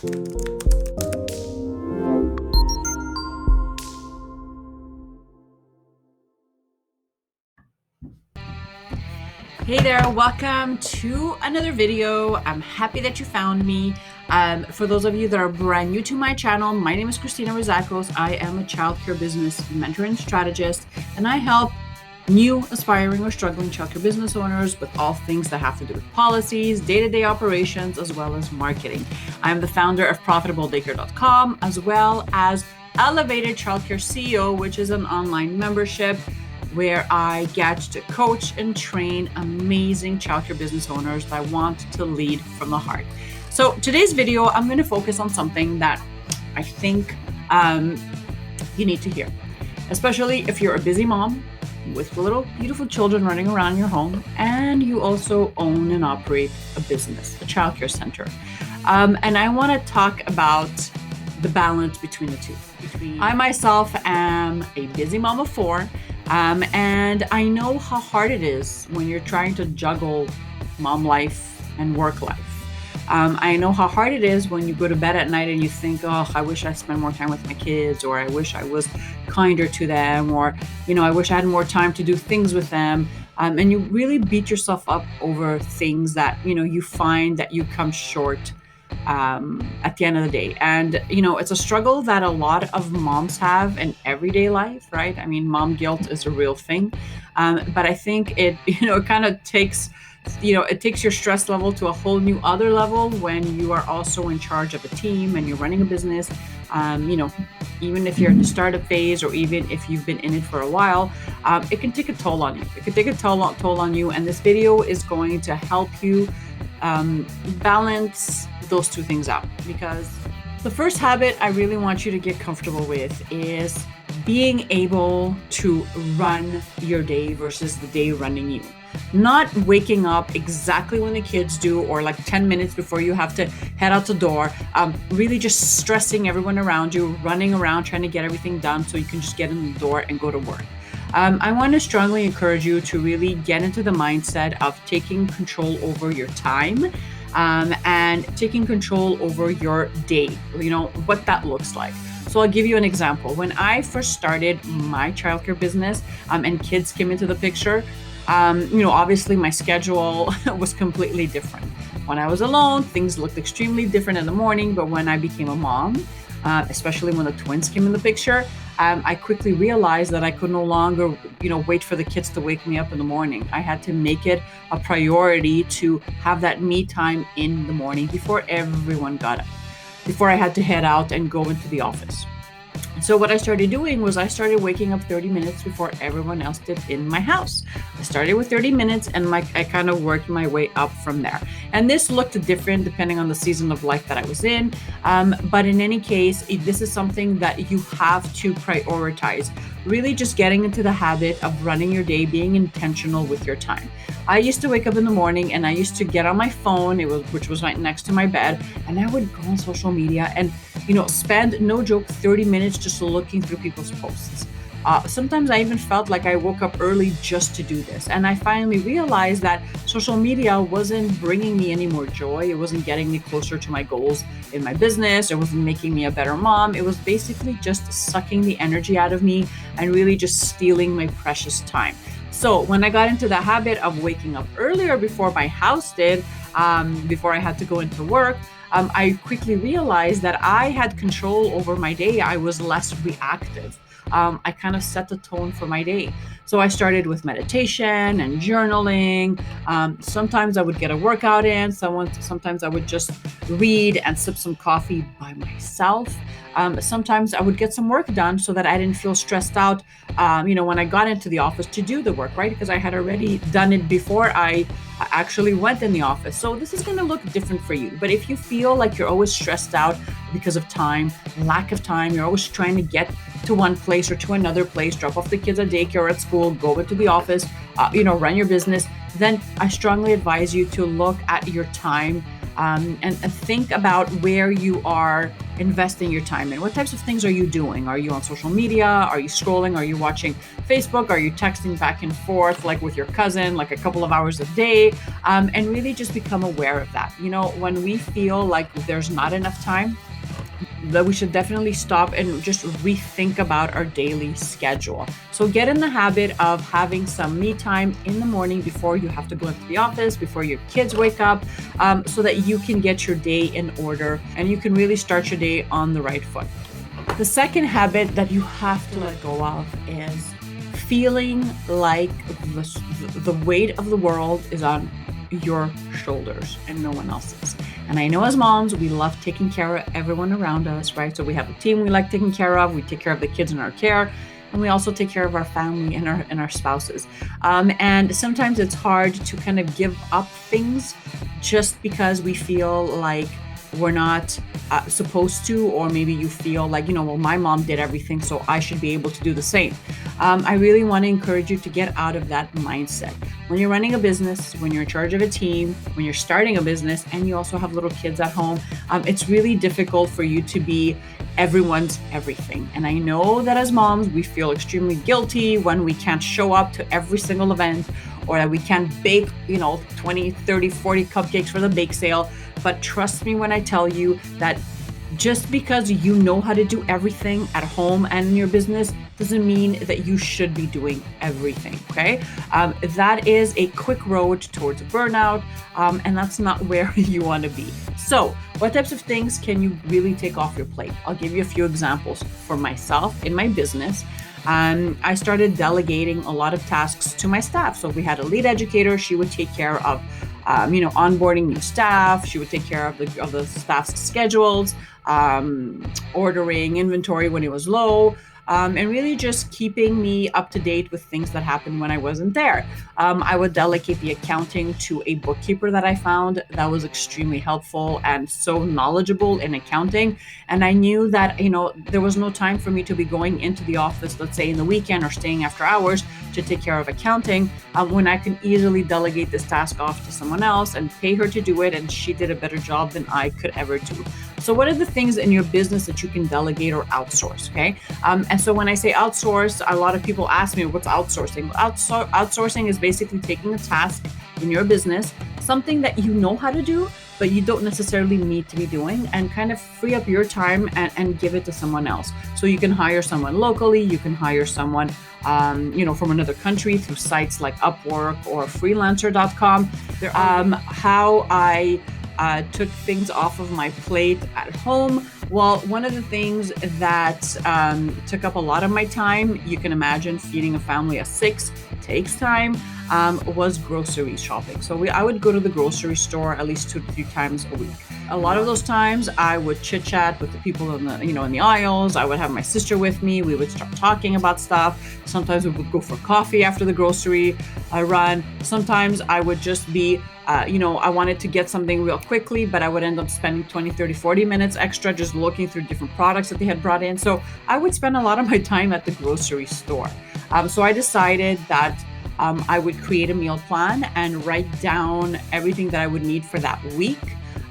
Hey there, welcome to another video. I'm happy that you found me. For those of you that are brand new to my channel, my name is Christina Rizakos. I am a childcare business mentor and strategist, and I help new, aspiring, or struggling childcare business owners with all things that have to do with policies, day-to-day operations, as well as marketing. I'm the founder of ProfitableDaycare.com, as well as Elevated Childcare CEO, which is an online membership where I get to coach and train amazing childcare business owners that want to lead from the heart. So today's video, I'm going to focus on something that I think you need to hear, especially if you're a busy mom with little beautiful children running around your home, and you also own and operate a business, a childcare center. And I want to talk about the balance between the two. I myself am a busy mom of four, and I know how hard it is when you're trying to juggle mom life and work life. I know how hard it is when you go to bed at night and you think, oh, I wish I spent more time with my kids, or I wish I was kinder to them, or, I wish I had more time to do things with them. And you really beat yourself up over things that, you find that you come short at the end of the day. And, it's a struggle that a lot of moms have in everyday life, right? I mean, mom guilt is a real thing. But I think it, kind of takes, it takes your stress level to a whole new other level when you are also in charge of a team and you're running a business. Even if you're at the startup phase, or even if you've been in it for a while, it can take a toll on you. It can take a toll on you. And this video is going to help you balance those two things out, because the first habit I really want you to get comfortable with is being able to run your day versus the day running you. Not waking up exactly when the kids do, or like 10 minutes before you have to head out the door, really just stressing everyone around you, running around trying to get everything done so you can just get in the door and go to work. I want to strongly encourage you to really get into the mindset of taking control over your time, and taking control over your day, what that looks like. So I'll give you an example. When I first started my childcare business, and kids came into the picture, obviously my schedule was completely different. When I was alone, things looked extremely different in the morning, but when I became a mom, especially when the twins came in the picture, I quickly realized that I could no longer, wait for the kids to wake me up in the morning. I had to make it a priority to have that me time in the morning before everyone got up, before I had to head out and go into the office. So what I started doing was I started waking up 30 minutes before everyone else did in my house. I started with 30 minutes and I kind of worked my way up from there. And this looked different depending on the season of life that I was in. But in any case, this is something that you have to prioritize. Really just getting into the habit of running your day, being intentional with your time. I used to wake up in the morning and I used to get on my phone, which was right next to my bed, and I would go on social media and spend, no joke, 30 minutes just looking through people's posts. Sometimes I even felt like I woke up early just to do this. And I finally realized that social media wasn't bringing me any more joy. It wasn't getting me closer to my goals in my business. It wasn't making me a better mom. It was basically just sucking the energy out of me and really just stealing my precious time. So when I got into the habit of waking up earlier before my house did, before I had to go into work, I quickly realized that I had control over my day. I was less reactive. I kind of set the tone for my day. So I started with meditation and journaling. Sometimes I would get a workout in. Sometimes I would just read and sip some coffee by myself. Sometimes I would get some work done so that I didn't feel stressed out, when I got into the office to do the work, right? Because I had already done it before I actually went in the office. So this is going to look different for you. But if you feel like you're always stressed out because of time, lack of time, you're always trying to get to one place or to another place, drop off the kids at daycare or at school, go into the office, run your business, then I strongly advise you to look at your time and think about where you are investing your time in. What types of things are you doing? Are you on social media? Are you scrolling? Are you watching Facebook? Are you texting back and forth like with your cousin, like a couple of hours a day? And really just become aware of that. When we feel like there's not enough time, that we should definitely stop and just rethink about our daily schedule. So get in the habit of having some me time in the morning before you have to go into the office, before your kids wake up, so that you can get your day in order and you can really start your day on the right foot. The second habit that you have to let go of is feeling like the weight of the world is on your shoulders and no one else's. And I know as moms, we love taking care of everyone around us, right? So we have a team we like taking care of. We take care of the kids in our care, and we also take care of our family and our spouses. And sometimes it's hard to kind of give up things just because we feel like we're not supposed to, or maybe you feel like, well, my mom did everything, so I should be able to do the same. I really want to encourage you to get out of that mindset. When you're running a business, when you're in charge of a team, when you're starting a business, and you also have little kids at home, it's really difficult for you to be everyone's everything. And I know that as moms, we feel extremely guilty when we can't show up to every single event, or that we can't bake, 20, 30, 40 cupcakes for the bake sale. But trust me when I tell you that just because you know how to do everything at home and in your business doesn't mean that you should be doing everything, okay? That is a quick road towards burnout, and that's not where you want to be. So what types of things can you really take off your plate? I'll give you a few examples. For myself in my business, I started delegating a lot of tasks to my staff. So we had a lead educator. She would take care of onboarding new staff. She would take care of the staff's schedules, ordering inventory when it was low, and really just keeping me up to date with things that happened when I wasn't there. I would delegate the accounting to a bookkeeper that I found that was extremely helpful and so knowledgeable in accounting. And I knew that, there was no time for me to be going into the office, let's say in the weekend, or staying after hours to take care of accounting, when I can easily delegate this task off to someone else and pay her to do it. And she did a better job than I could ever do. So what are the things in your business that you can delegate or outsource, okay? And so when I say outsource, a lot of people ask me, what's outsourcing? Outsourcing is basically taking a task in your business, something that you know how to do, but you don't necessarily need to be doing, and kind of free up your time and give it to someone else. So you can hire someone locally, you can hire someone from another country through sites like Upwork or freelancer.com. How I took things off of my plate at home. Well, one of the things that took up a lot of my time, you can imagine feeding a family of 6 takes time, was grocery shopping. So I would go to the grocery store at least 2 to 3 times a week. A lot of those times I would chit chat with the people in the aisles. I would have my sister with me. We would start talking about stuff. Sometimes we would go for coffee after the grocery run. Sometimes I would just be I wanted to get something real quickly, but I would end up spending 20, 30, 40 minutes extra just looking through different products that they had brought in. So I would spend a lot of my time at the grocery store. So I decided that I would create a meal plan and write down everything that I would need for that week.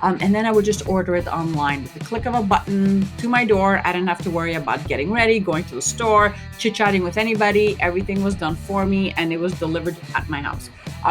And then I would just order it online with the click of a button to my door. I didn't have to worry about getting ready, going to the store, chit-chatting with anybody. Everything was done for me and it was delivered at my house.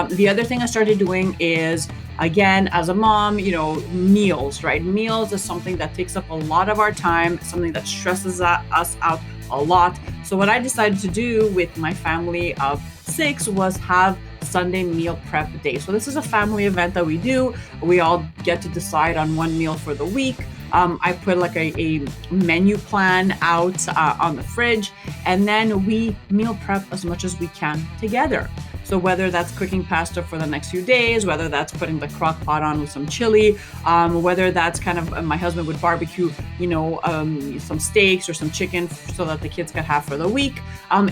The other thing I started doing is, again, as a mom, meals, right? Meals is something that takes up a lot of our time, something that stresses us out a lot. So what I decided to do with my family of 6 was have Sunday meal prep day. So this is a family event that we do. We all get to decide on one meal for the week. I put like a menu plan out on the fridge, and then we meal prep as much as we can together. So whether that's cooking pasta for the next few days, whether that's putting the crock pot on with some chili, whether that's kind of my husband would barbecue some steaks or some chicken so that the kids could have for the week.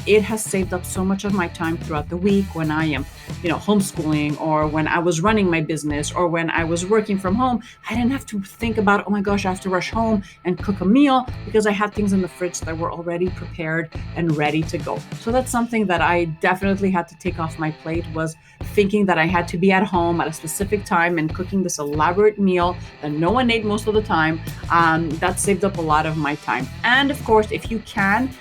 It has saved up so much of my time throughout the week when I am, homeschooling, or when I was running my business, or when I was working from home. I didn't have to think about, oh my gosh, I have to rush home and cook a meal, because I had things in the fridge that were already prepared and ready to go. So that's something that I definitely had to take off my plate, was thinking that I had to be at home at a specific time and cooking this elaborate meal that no one ate most of the time. That saved up a lot of my time. And of course, if you can,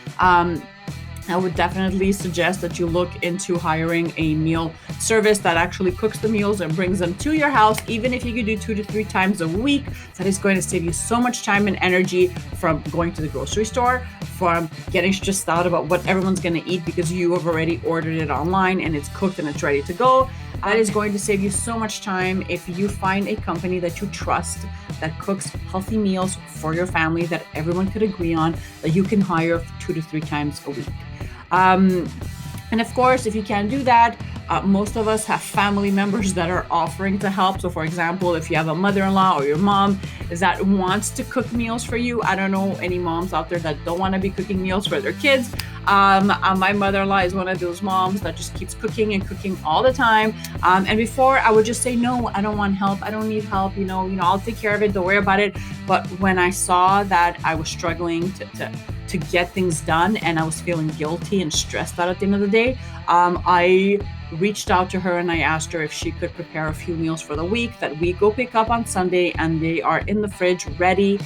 I would definitely suggest that you look into hiring a meal service that actually cooks the meals and brings them to your house. Even if you could do 2 to 3 times a week, that is going to save you so much time and energy from going to the grocery store, from getting stressed out about what everyone's going to eat because you have already ordered it online and it's cooked and it's ready to go. That is going to save you so much time if you find a company that you trust, that cooks healthy meals for your family, that everyone could agree on, that you can hire 2 to 3 times a week. And of course, if you can't do that, most of us have family members that are offering to help. So for example, if you have a mother-in-law or your mom that wants to cook meals for you, I don't know any moms out there that don't want to be cooking meals for their kids. My mother-in-law is one of those moms that just keeps cooking and cooking all the time. And before, I would just say, no, I don't want help. I don't need help. I'll take care of it. Don't worry about it. But when I saw that I was struggling to get things done and I was feeling guilty and stressed out at the end of the day, I reached out to her and I asked her if she could prepare a few meals for the week that we go pick up on Sunday, and they are in the fridge ready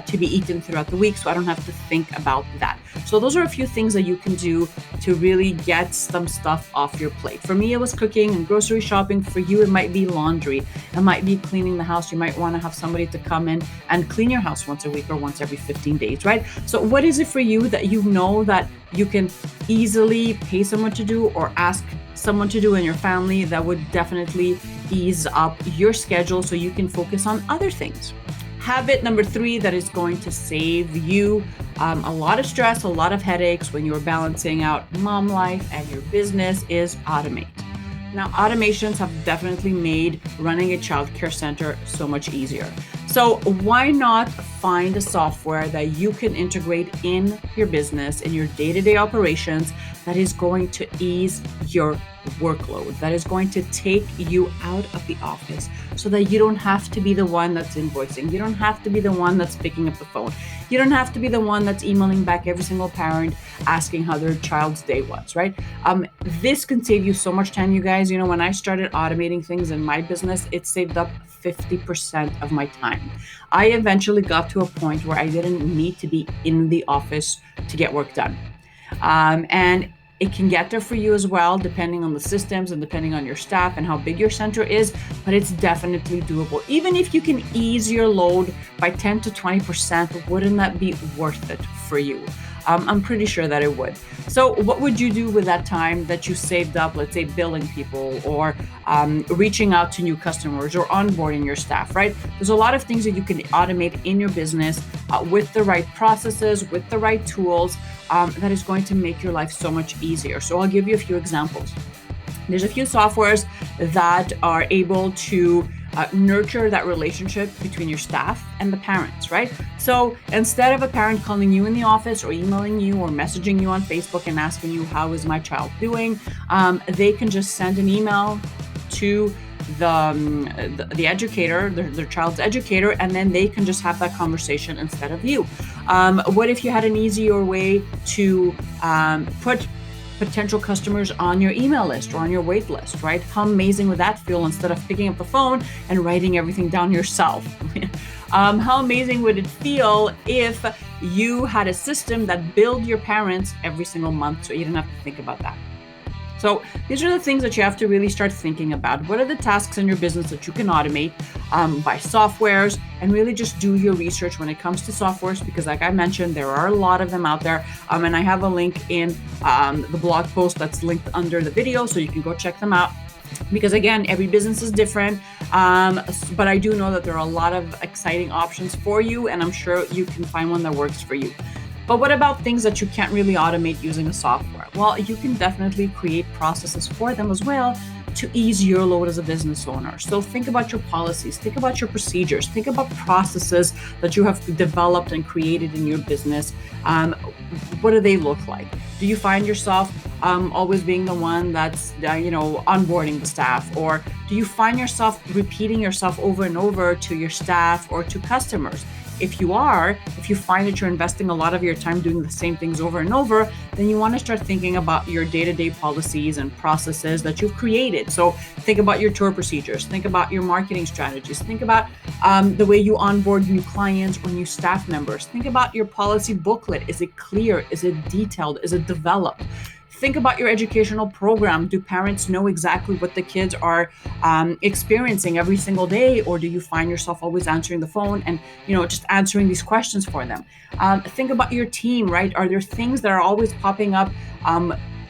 to be eaten throughout the week, so I don't have to think about that. So those are a few things that you can do to really get some stuff off your plate. For me, it was cooking and grocery shopping. For you, it might be laundry. It might be cleaning the house. You might want to have somebody to come in and clean your house once a week or once every 15 days, right? So what is it for you that you know that you can easily pay someone to do, or ask someone to do in your family, that would definitely ease up your schedule so you can focus on other things? Habit number 3 that is going to save you a lot of stress, a lot of headaches when you're balancing out mom life and your business is automate. Now, automations have definitely made running a childcare center so much easier. So why not find a software that you can integrate in your business, in your day-to-day operations, that is going to ease your workload, that is going to take you out of the office so that you don't have to be the one that's invoicing. You don't have to be the one that's picking up the phone. You don't have to be the one that's emailing back every single parent asking how their child's day was, right? This can save you so much time, you guys. When I started automating things in my business, it saved up 50% of my time. I eventually got to a point where I didn't need to be in the office to get work done. And it can get there for you as well, depending on the systems and depending on your staff and how big your center is, but it's definitely doable. Even if you can ease your load by 10 to 20%, wouldn't that be worth it for you? I'm pretty sure that it would. So what would you do with that time that you saved up, let's say billing people, or reaching out to new customers, or onboarding your staff, right? There's a lot of things that you can automate in your business with the right processes, with the right tools, that is going to make your life so much easier. So I'll give you a few examples. There's a few softwares that are able to nurture that relationship between your staff and the parents, right? So instead of a parent calling you in the office or emailing you or messaging you on Facebook and asking you, how is my child doing? They can just send an email to the educator, their child's educator, and then they can just have that conversation instead of you. What if you had an easier way to put potential customers on your email list or on your wait list, right? How amazing would that feel, instead of picking up the phone and writing everything down yourself? How amazing would it feel if you had a system that billed your parents every single month so you didn't have to think about that? So these are the things that you have to really start thinking about. What are the tasks in your business that you can automate by softwares, and really just do your research when it comes to softwares, because like I mentioned, there are a lot of them out there. And I have a link in the blog post that's linked under the video, so you can go check them out. Because again, every business is different, but I do know that there are a lot of exciting options for you, and I'm sure you can find one that works for you. But what about things that you can't really automate using a software? Well, you can definitely create processes for them as well to ease your load as a business owner. So think about your policies, think about your procedures, think about processes that you have developed and created in your business. What do they look like? Do you find yourself always being the one that's onboarding the staff, or do you find yourself repeating yourself over and over to your staff or to customers? If you find that you're investing a lot of your time doing the same things over and over, then you want to start thinking about your day-to-day policies and processes that you've created. So think about your tour procedures, think about your marketing strategies, think about the way you onboard new clients or new staff members. Think about your policy booklet. Is it clear? Is it detailed? Is it developed? Think about your educational program. Do parents know exactly what the kids are experiencing every single day? Or do you find yourself always answering the phone and, just answering these questions for them? Think about your team, right? Are there things that are always popping up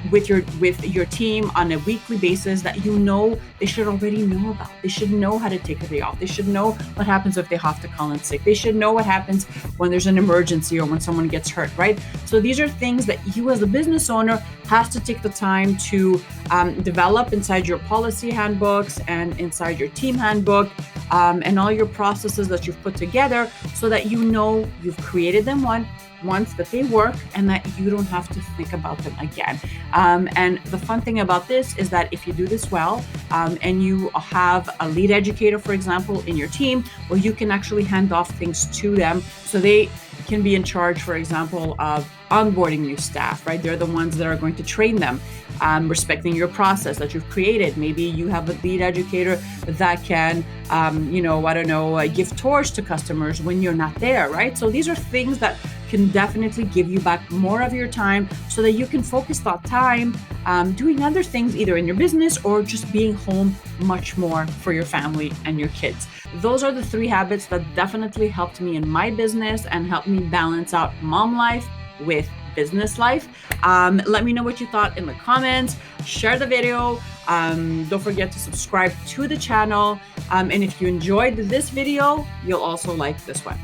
with your team on a weekly basis that they should already know about? They should know how to take a day off. They should know what happens if they have to call in sick. They should know what happens when there's an emergency or when someone gets hurt, right? So these are things that you as a business owner has to take the time to develop inside your policy handbooks and inside your team handbook, and all your processes that you've put together, so that you've created them once, that they work, and that you don't have to think about them again. And the fun thing about this is that if you do this well, and you have a lead educator, for example, in your team, well, you can actually hand off things to them so they can be in charge, for example, of onboarding new staff, right? They're the ones that are going to train them, respecting your process that you've created. Maybe you have a lead educator that can, give tours to customers when you're not there, right? So these are things that can definitely give you back more of your time so that you can focus that time doing other things, either in your business or just being home much more for your family and your kids. Those are the 3 habits that definitely helped me in my business and helped me balance out mom life with business life. Let me know what you thought in the comments. Share the video. Don't forget to subscribe to the channel. And if you enjoyed this video, you'll also like this one.